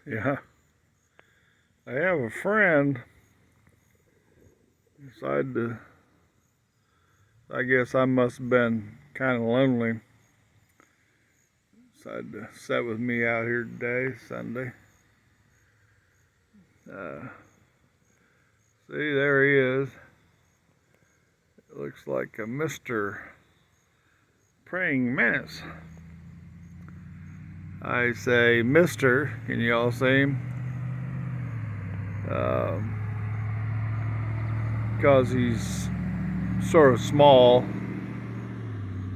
Yeah. I have a friend decided to, I guess I must have been kind of lonely. Decided to sit with me out here today, Sunday. Uh, See, there he is. It looks like a Mr. Praying Mantis. I say Mr. Can you all see him? Because he's sort of small.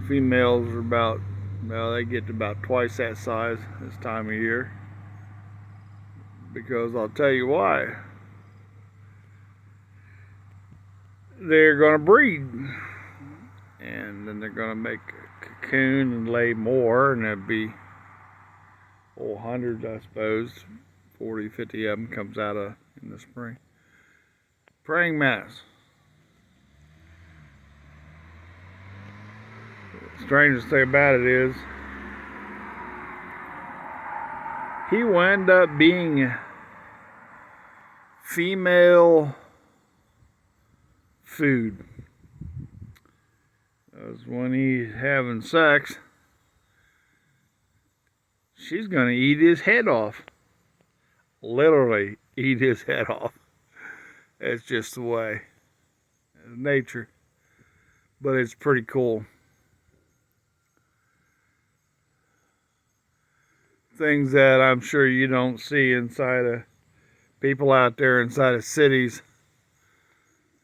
Females are about, well, they get to about twice that size this time of year. Because I'll tell you why. They're going to breed. And then they're going to make a cocoon and lay more. And there'll be hundreds, I suppose. 40, 50 of them comes out of in the spring. Praying mantis. The strangest thing about it is he wound up being female food. Because when he's having sex, she's going to eat his head off. Literally eat his head off. It's just the way. It's nature. But it's pretty cool. Things that I'm sure you don't see inside of people out there inside of cities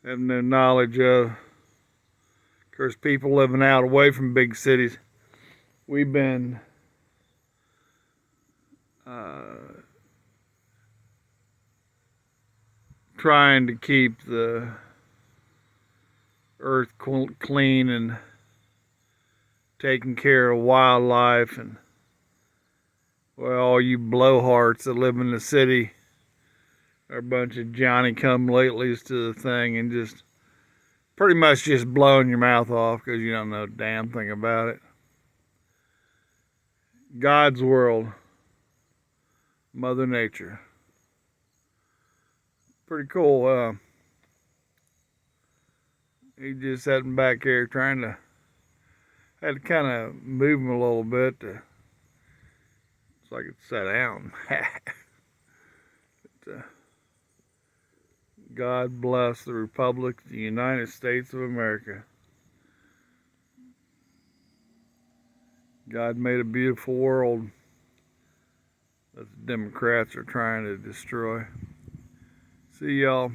have no knowledge of. Of course, people living out away from big cities, we've been trying to keep the earth clean and taking care of wildlife, and well, all you blowhards that live in the city are a bunch of Johnny-come-latelys to the thing and just pretty much just blowing your mouth off because you don't know a damn thing about it. God's world, Mother Nature. Pretty cool. He just sitting back here trying to, had to kind of move him a little bit so I could sit down. But, God bless the Republic, the United States of America. God made a beautiful world that the Democrats are trying to destroy. See y'all.